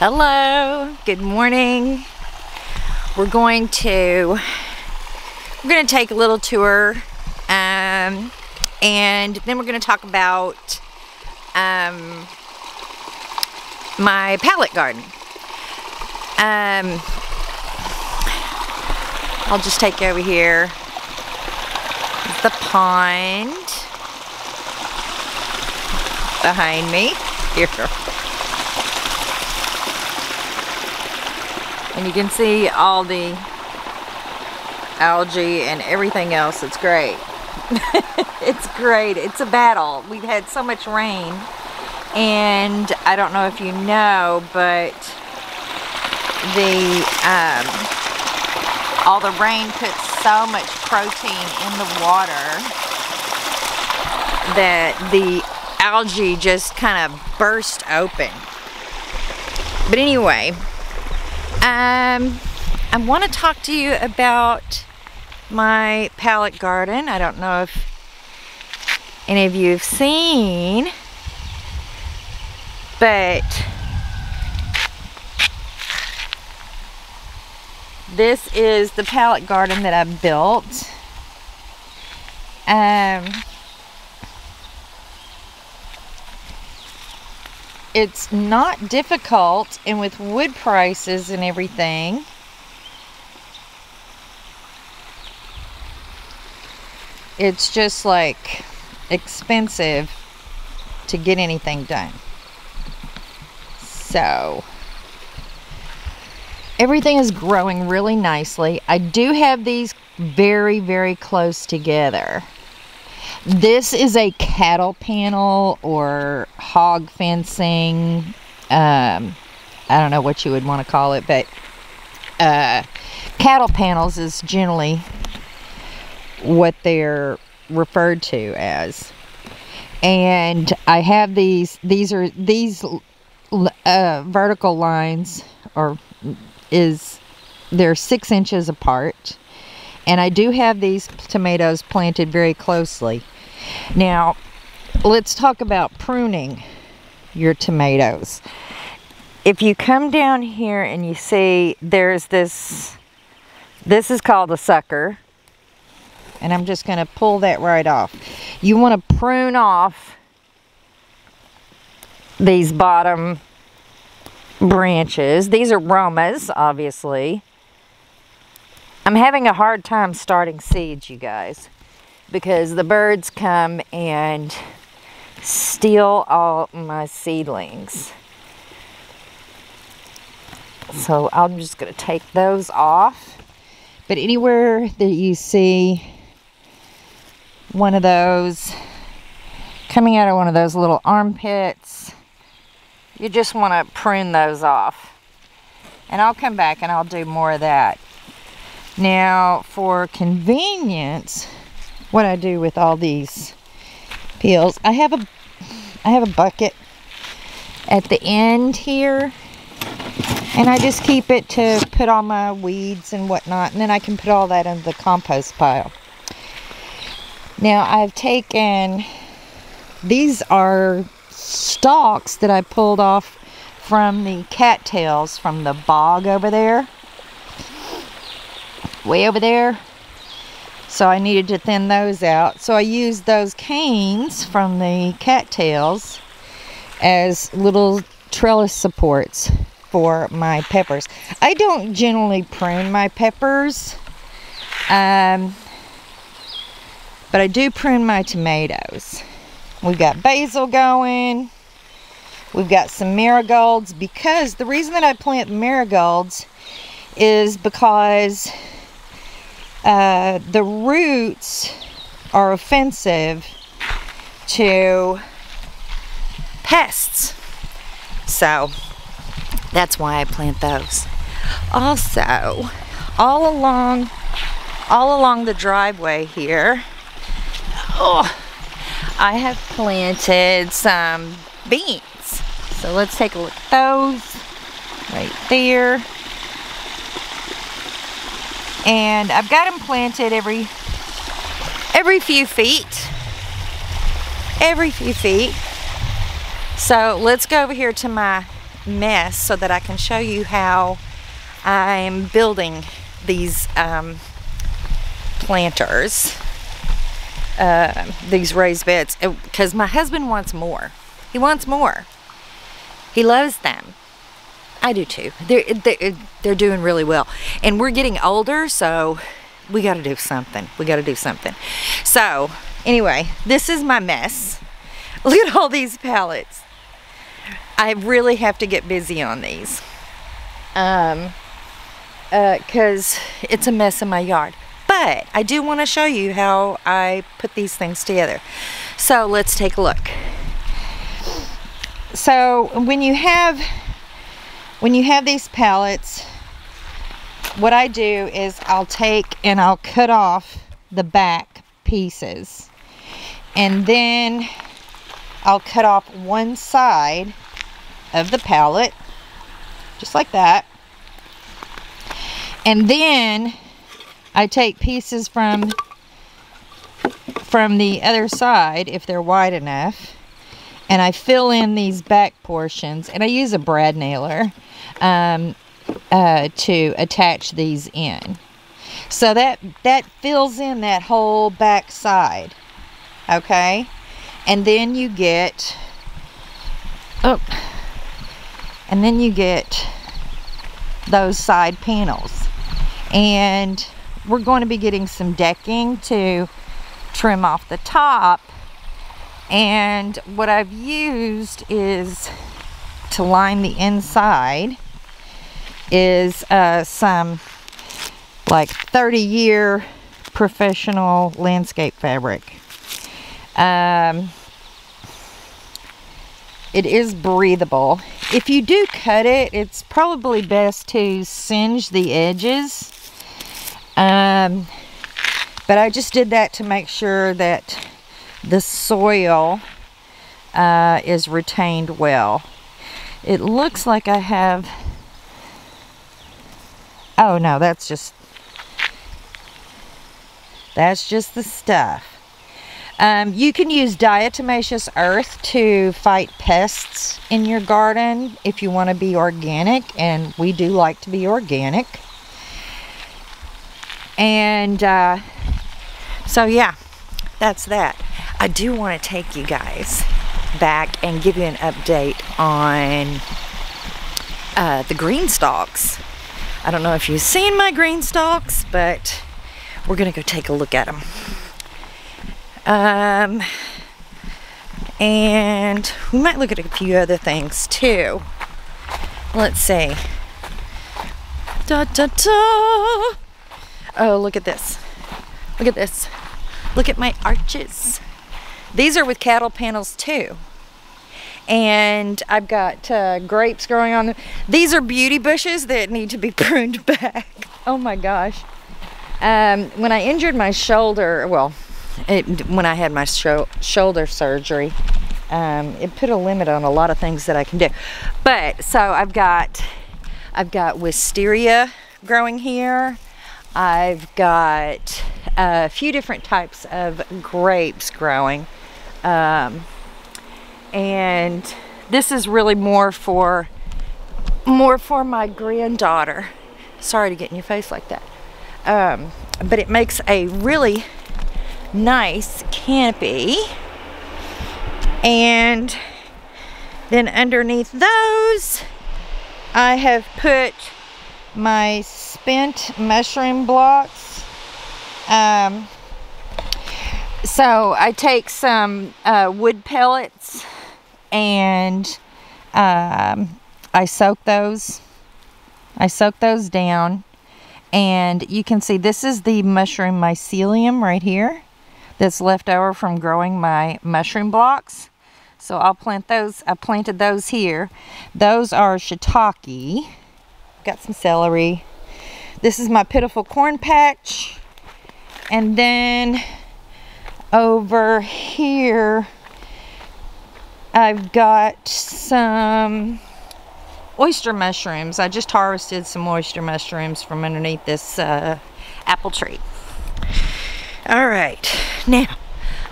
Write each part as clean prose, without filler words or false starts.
Hello, good morning. We're going to take a little tour, and then we're going to talk about my pallet garden. I'll just take you over here. The pond behind me here. And you can see all the algae and everything else. It's great. It's great. It's a battle. We've had so much rain, and I don't know if you know, but all the rain puts so much protein in the water that the algae just kind of burst open. But anyway, I want to talk to you about my pallet garden. I don't know if any of you have seen, but this is the pallet garden that I built. It's not difficult, and with wood prices and everything, it's just like expensive to get anything done. So everything is growing really nicely. I do have these very, very close together. This is a cattle panel or hog fencing. I don't know what you would want to call it, but cattle panels is generally what they're referred to as. And I have these vertical lines, they're 6 inches apart. And I do have these tomatoes planted very closely. Now, let's talk about pruning your tomatoes. If you come down here and you see there's this is called a sucker. And I'm just going to pull that right off. You want to prune off these bottom branches. These are Romas, obviously. I'm having a hard time starting seeds, you guys, because the birds come and steal all my seedlings. So I'm just going to take those off. But anywhere that you see one of those coming out of one of those little armpits, you just want to prune those off. And I'll come back and I'll do more of that. Now, for convenience, what I do with all these peels, I have a bucket at the end here, and I just keep it to put all my weeds and whatnot, and then I can put all that in the compost pile. Now, I've taken, these are stalks that I pulled off from the cattails from the bog over there. Way over there. So I needed to thin those out. So I used those canes from the cattails as little trellis supports for my peppers. I don't generally prune my peppers, but I do prune my tomatoes. We've got basil going. We've got some marigolds, because the reason that I plant marigolds is because the roots are offensive to pests. So that's why I plant those. Also, all along the driveway here, I have planted some beans. So let's take a look at those right there. And I've got them planted every few feet. So let's go over here to my mess so that I can show you how I'm building these planters, these raised beds, because my husband wants more. He wants more. He loves them. I do too. They're doing really well, and we're getting older, so we got to do something. We got to do something. So anyway, this is my mess. Look at all these pallets. I really have to get busy on these, because it's a mess in my yard. But I do want to show you how I put these things together. So let's take a look. So when you have these pallets, what I do is I'll take and I'll cut off the back pieces, and then I'll cut off one side of the pallet, just like that, and then I take pieces from the other side, if they're wide enough, and I fill in these back portions, and I use a brad nailer to attach these in. So that fills in that whole back side, okay? And then you get, and then you get those side panels. And we're going to be getting some decking to trim off the top. And what I've used is, to line the inside, is some like 30-year professional landscape fabric. It is breathable. If you do cut it, it's probably best to singe the edges. But I just did that to make sure that the soil is retained well. It looks like I have, oh no, that's just the stuff. You can use diatomaceous earth to fight pests in your garden if you want to be organic, and we do like to be organic. And so yeah, that's that. I do want to take you guys back and give you an update on the green stalks. I don't know if you've seen my green stalks, but we're gonna go take a look at them. And we might look at a few other things too. Let's see. Da, da, da. Oh, look at this. Look at this. Look at my arches. These are with cattle panels too. And I've got grapes growing on them. These are beauty bushes that need to be pruned back. Oh my gosh. When I injured my shoulder, well, when I had my shoulder surgery, it put a limit on a lot of things that I can do. But so I've got wisteria growing here. I've got a few different types of grapes growing, and this is really more for my granddaughter. Sorry to get in your face like that, but it makes a really nice canopy. And then underneath those, I have put my spent mushroom blocks. So I take some wood pellets and I soak those down, and you can see this is the mushroom mycelium right here that's left over from growing my mushroom blocks. So I'll plant those. I planted those here. Those are shiitake. Got some celery. This is my pitiful corn patch. And then over here I've got some oyster mushrooms. I just harvested some oyster mushrooms from underneath this apple tree. All right, now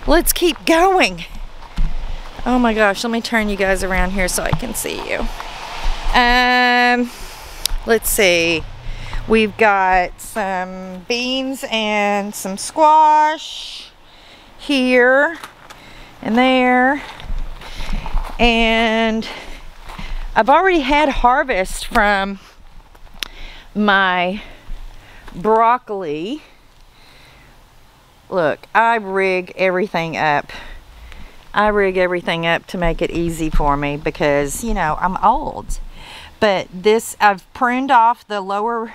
let's keep going. Oh my gosh, let me turn you guys around here so I can see you. Let's see. We've got some beans and some squash here and there. And I've already had harvest from my broccoli. Look, I rig everything up. I rig everything up to make it easy for me because, you know, I'm old. But this, I've pruned off the lower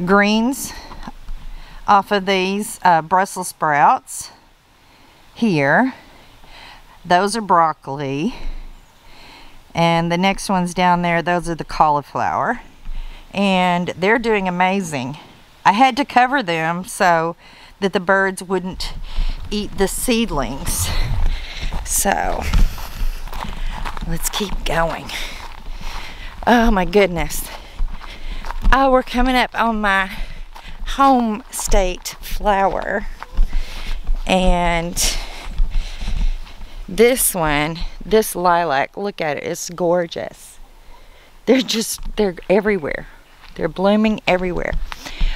greens off of these Brussels sprouts here. Those are broccoli. And the next ones down there, those are the cauliflower. And they're doing amazing. I had to cover them so that the birds wouldn't eat the seedlings. So let's keep going. Oh my goodness. Oh, we're coming up on my home state flower. And this one, this lilac, look at it, it's gorgeous. They're everywhere. They're blooming everywhere.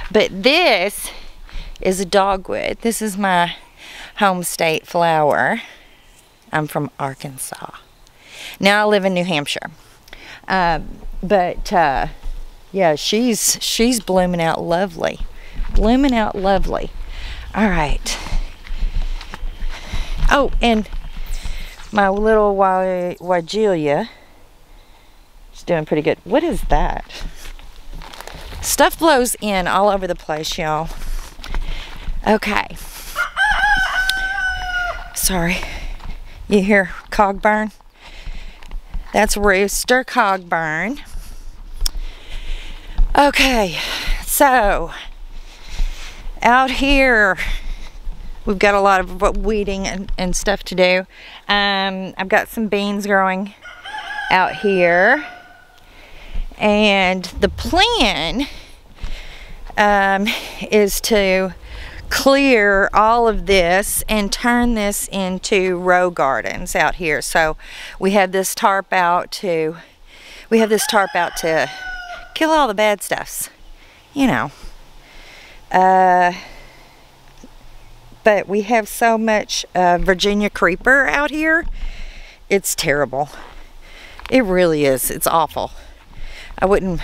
But this is a dogwood. This is my home state flower. I'm from Arkansas. Now I live in New Hampshire. Yeah, she's blooming out lovely. Blooming out lovely. All right. Oh, and my little Wigelia is doing pretty good. What is that? Stuff blows in all over the place, y'all. Okay. Sorry. You hear Cogburn? That's Rooster Cogburn. Okay, so out here we've got a lot of weeding and stuff to do. I've got some beans growing out here, and the plan is to clear all of this and turn this into row gardens out here. So we have this tarp out to kill all the bad stuffs, you know. But we have so much Virginia creeper out here. It's terrible. It really is. It's awful. I wouldn't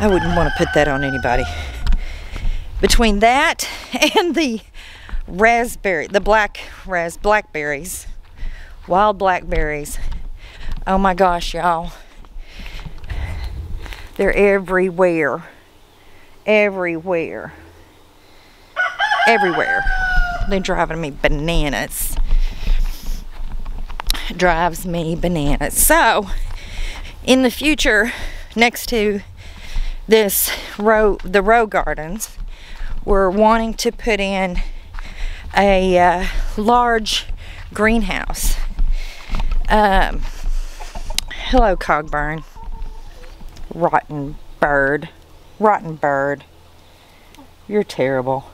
want to put that on anybody. Between that and the blackberries, wild blackberries. Oh my gosh, y'all. They're everywhere. Everywhere. Everywhere. They're driving me bananas. Drives me bananas. So, in the future, next to the row gardens, we're wanting to put in a large greenhouse. Hello, Cogburn. Rotten bird. Rotten bird. You're terrible.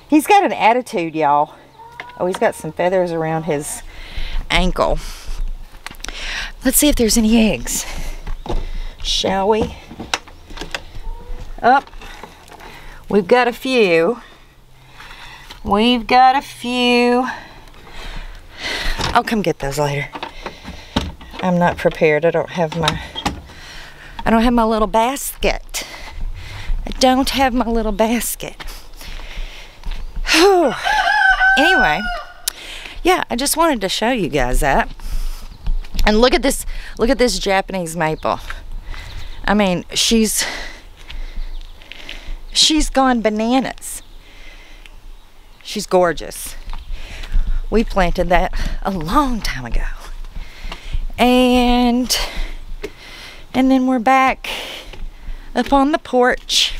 He's got an attitude, y'all. Oh, he's got some feathers around his ankle. Let's see if there's any eggs. Shall we? Up. We've got a few. We've got a few. I'll come get those later. I'm not prepared. I don't have my little basket. I don't have my little basket. Whew. Anyway, yeah, I just wanted to show you guys that. And look at this Japanese maple. I mean, she's gone bananas. She's gorgeous. We planted that a long time ago. And then we're back up on the porch.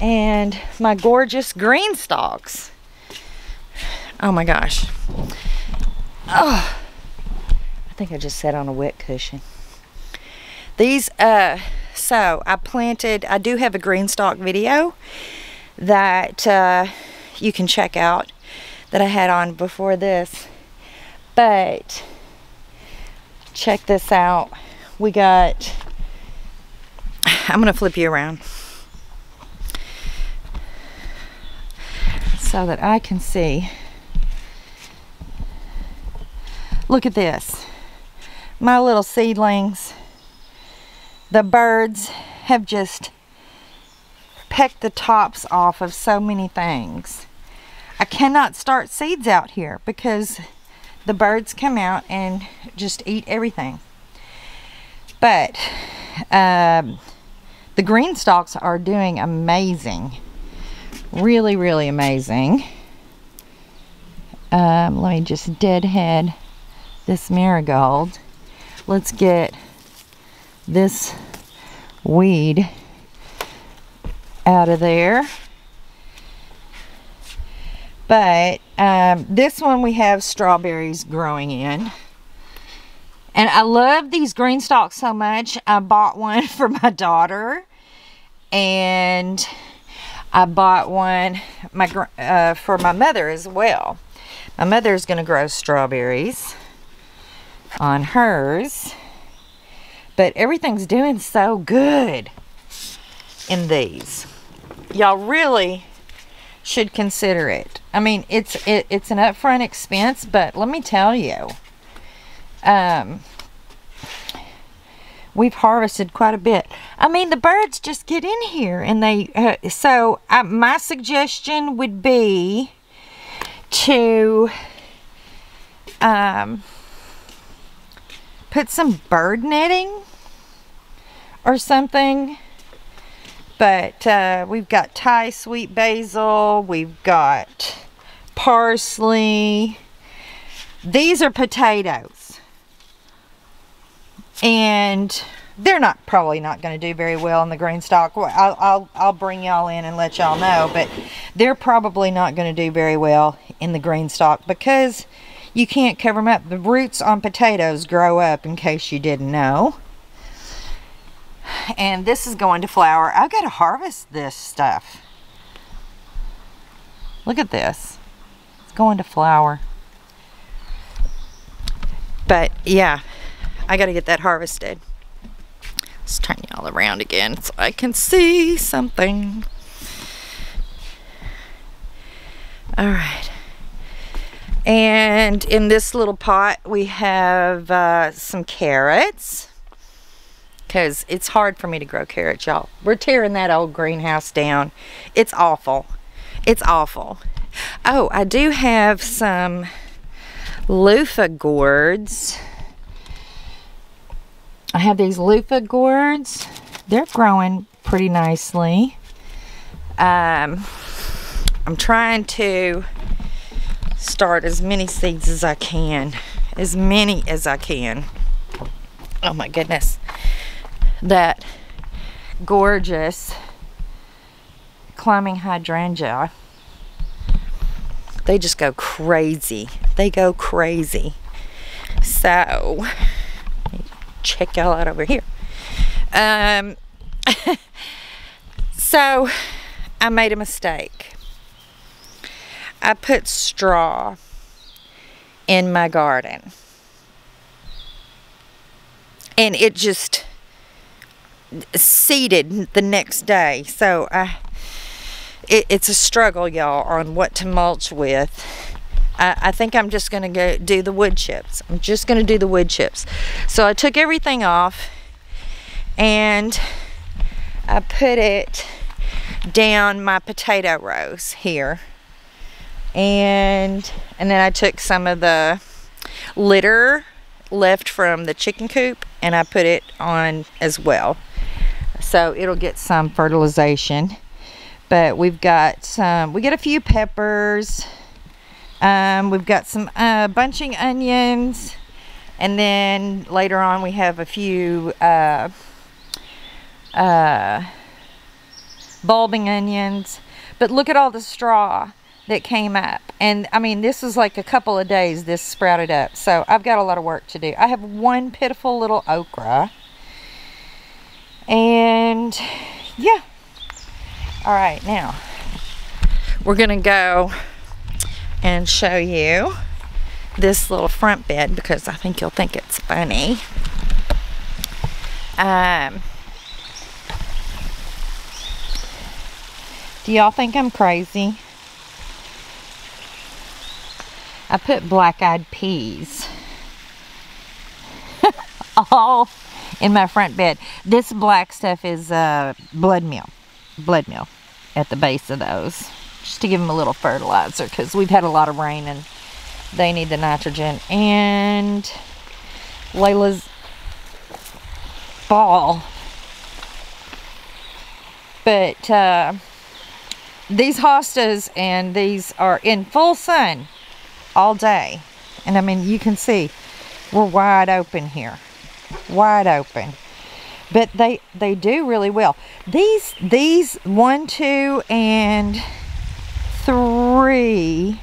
And my gorgeous green stalks. Oh my gosh. Oh, I think I just sat on a wet cushion. These, so I do have a green stalk video that you can check out that I had on before this. But check this out. We got, I'm gonna flip you around so that I can see. Look at this. My little seedlings. The birds have just pecked the tops off of so many things. I cannot start seeds out here because the birds come out and just eat everything. But the green stalks are doing amazing. Really, really amazing. Let me just deadhead this marigold. Let's get this weed out of there. But this one we have strawberries growing in. And I love these green stalks so much. I bought one for my daughter. And I bought one for my mother as well. My mother's going to grow strawberries on hers. But everything's doing so good in these. Y'all really should consider it. I mean, it's an upfront expense, but let me tell you, we've harvested quite a bit. I mean, the birds just get in here and they, my suggestion would be to put some bird netting or something. But we've got Thai sweet basil, we've got parsley. These are potatoes. And they're probably not going to do very well in the green stalk. I'll bring y'all in and let y'all know, but they're probably not going to do very well in the green stalk because you can't cover them up. The roots on potatoes grow up, in case you didn't know. And this is going to flower. I've got to harvest this stuff. Look at this. It's going to flower. But yeah, I got to get that harvested. Let's turn y'all around again so I can see something. All right. And in this little pot we have some carrots. Because it's hard for me to grow carrots, y'all. We're tearing that old greenhouse down. It's awful. It's awful. Oh, I do have some loofah gourds. I have these loofah gourds. They're growing pretty nicely. I'm trying to start as many seeds as I can. As many as I can. Oh my goodness. That gorgeous climbing hydrangea, they just go crazy. They go crazy. So check y'all out over here. So I made a mistake. I put straw in my garden and it just seeded the next day. So it's a struggle, y'all, on what to mulch with. I think I'm just gonna go do the wood chips. I'm just gonna do the wood chips. So I took everything off and I put it down my potato rows here, and then I took some of the litter left from the chicken coop and I put it on as well. So it'll get some fertilization. But we've got we got a few peppers. We've got some bunching onions. And then later on we have a few bulbing onions. But look at all the straw that came up. And I mean, this is like a couple of days this sprouted up. So I've got a lot of work to do. I have one pitiful little okra. And yeah. All right, now we're gonna go and show you this little front bed because I think you'll think it's funny. Do y'all think I'm crazy? I put black-eyed peas all in my front bed. This black stuff is blood meal at the base of those, just to give them a little fertilizer because we've had a lot of rain and they need the nitrogen. And Layla's ball. But these hostas and these are in full sun all day. And I mean, you can see we're wide open here. Wide open. But they do really well. These 1, 2, and 3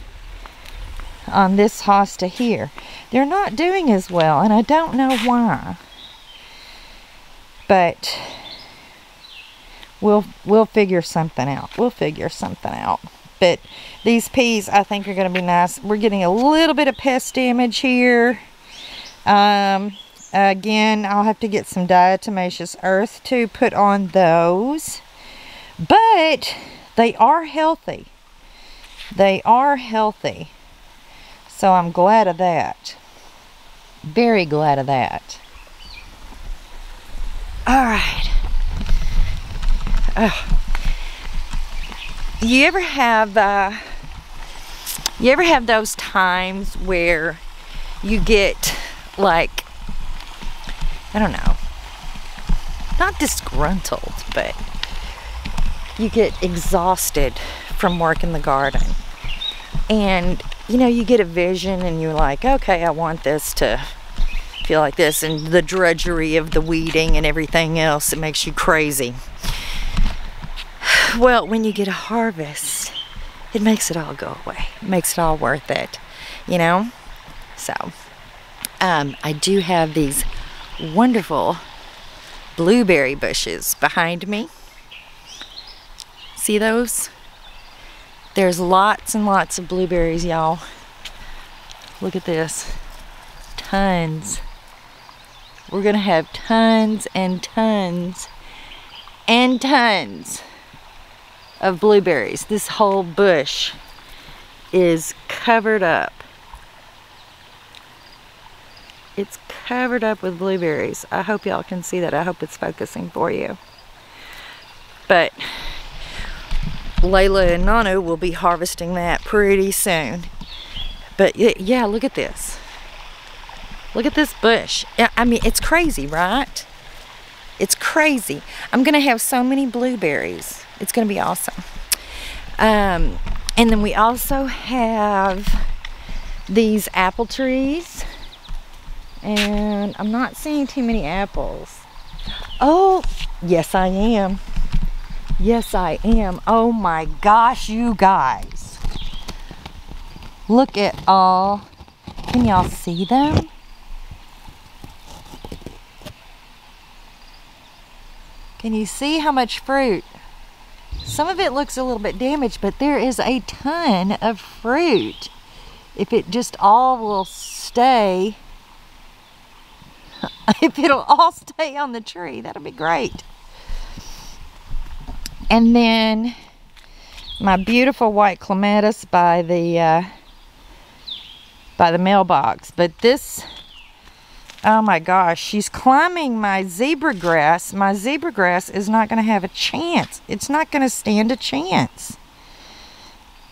on this hosta here, they're not doing as well, and I don't know why. But we'll figure something out. We'll figure something out. But these peas, I think, are going to be nice. We're getting a little bit of pest damage here. Again, I'll have to get some diatomaceous earth to put on those. But they are healthy. They are healthy. So I'm glad of that. Very glad of that. All right. You ever have those times where you get, like, I don't know, not disgruntled, but you get exhausted from working the garden, and you know, you get a vision and you're like, okay, I want this to feel like this, and the drudgery of the weeding and everything else, it makes you crazy. Well, when you get a harvest, it makes it all go away. It makes it all worth it, you know? So, I do have these wonderful blueberry bushes behind me. See those? There's lots and lots of blueberries, y'all. Look at this. Tons. We're gonna have tons and tons and tons of blueberries. This whole bush is covered up. It's covered up with blueberries. I hope y'all can see that. I hope it's focusing for you. But Layla and Nanu will be harvesting that pretty soon. But yeah, look at this. Look at this bush. I mean, it's crazy, right? It's crazy. I'm gonna have so many blueberries. It's gonna be awesome. And then we also have these apple trees. And I'm not seeing too many apples. Oh, yes I am. Yes I am. Oh my gosh, you guys. Look at all. Can y'all see them? Can you see how much fruit? Some of it looks a little bit damaged, but there is a ton of fruit. If it just all will stay, if it'll all stay on the tree, that'll be great. And then my beautiful white clematis by the mailbox. But this, oh my gosh, she's climbing my zebra grass. My zebra grass is not going to have a chance. It's not going to stand a chance.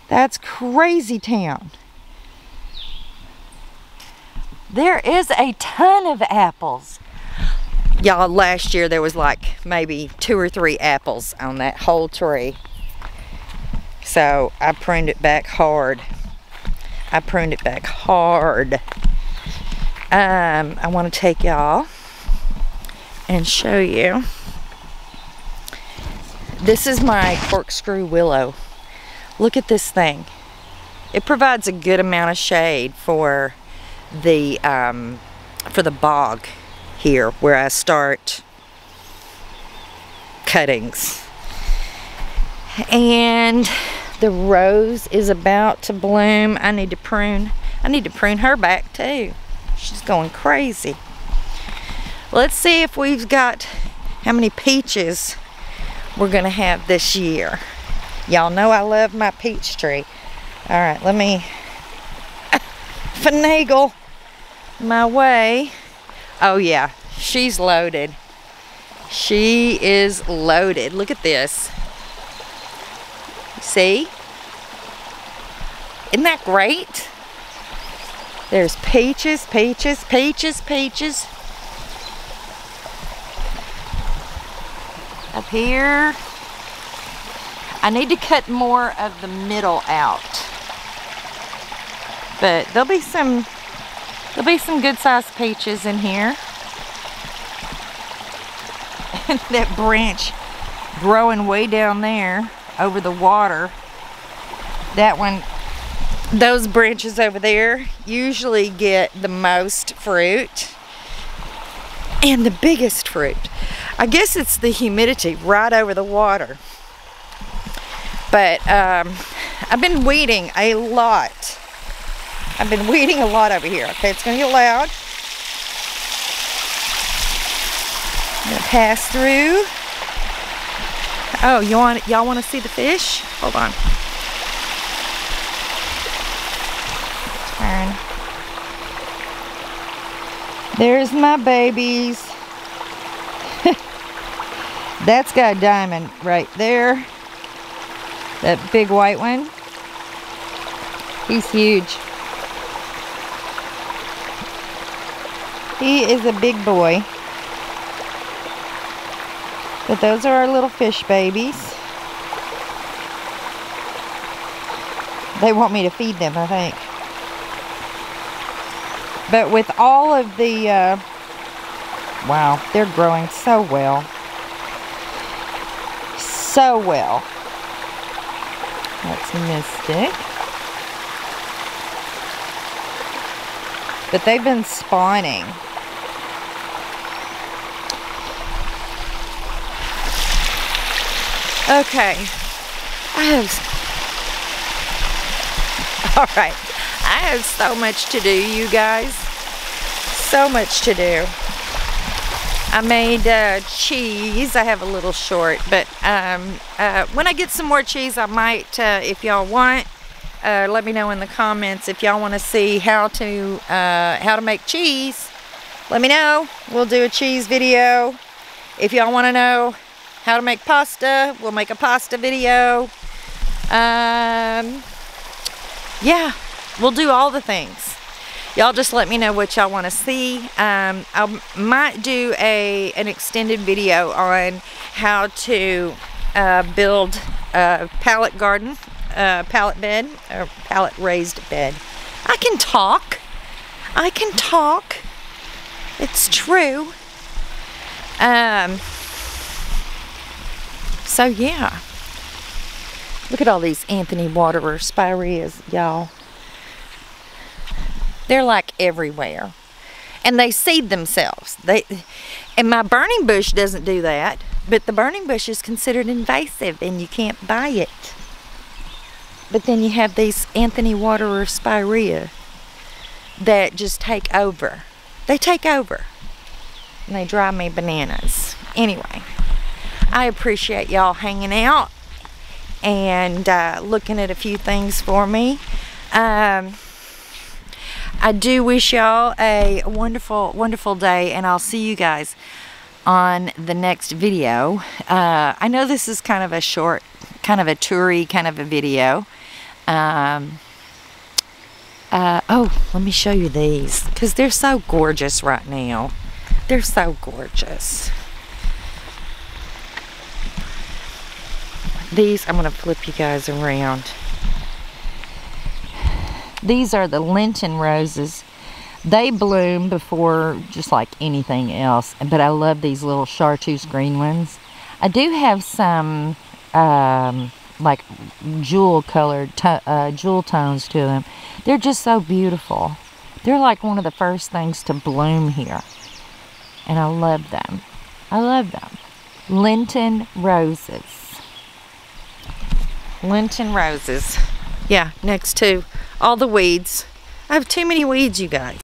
That's crazy town. There is a ton of apples. Y'all, last year there was like maybe 2 or 3 apples on that whole tree. So I pruned it back hard. I pruned it back hard. I want to take y'all and show you. This is my corkscrew willow. Look at this thing. It provides a good amount of shade for the bog here where I start cuttings. And the rose is about to bloom. I need to prune I need to prune her back too. She's going crazy. Let's see if we've got how many peaches we're gonna have this year. Y'all know I love my peach tree. All right, let me finagle my way. Oh yeah, she's loaded. She is loaded. Look at this. See? Isn't that great? There's peaches, peaches, peaches, peaches. Up here. I need to cut more of the middle out. But there'll be some good sized peaches in here. And that branch growing way down there over the water. That one, those branches over there usually get the most fruit and the biggest fruit. I guess it's the humidity right over the water. But I've been weeding a lot. I've been weeding a lot over here. Okay, it's gonna get loud. I'm gonna pass through. Oh, y'all want to see the fish? Hold on. Turn. There's my babies. That's got a diamond right there. That big white one. He's huge. He is a big boy. But those are our little fish babies. They want me to feed them, I think. But with all of the, wow, they're growing so well. So well. That's Mystic. But they've been spawning. Okay, all right, I have so much to do, you guys, so much to do. I made cheese. I have a little short, but when I get some more cheese, I might, if y'all want, let me know in the comments if y'all want to see how to make cheese. Let me know. We'll do a cheese video. If y'all want to know how to make pasta, we'll make a pasta video. Yeah, we'll do all the things. Y'all just let me know what y'all want to see. I might do an extended video on how to build a pallet garden, pallet bed, or pallet raised bed. I can talk. I can talk. It's true. So yeah, look at all these Anthony Waterer spireas, y'all. They're like everywhere, and they seed themselves. And my burning bush doesn't do that, but the burning bush is considered invasive, and you can't buy it. But then you have these Anthony Waterer spirea that just take over. They take over, and they drive me bananas. Anyway. I appreciate y'all hanging out and looking at a few things for me. I do wish y'all a wonderful, wonderful day, and I'll see you guys on the next video. I know this is kind of a short, kind of a toury kind of a video. Oh, let me show you these, because they're so gorgeous right now. They're so gorgeous. These, I'm going to flip you guys around. These are the Lenten roses. They bloom before just like anything else, but I love these little chartreuse green ones. I do have some like jewel colored, jewel tones to them. They're just so beautiful. They're like one of the first things to bloom here. And I love them. I love them. Lenten roses. Lenten roses. Yeah, next to all the weeds. I have too many weeds, you guys.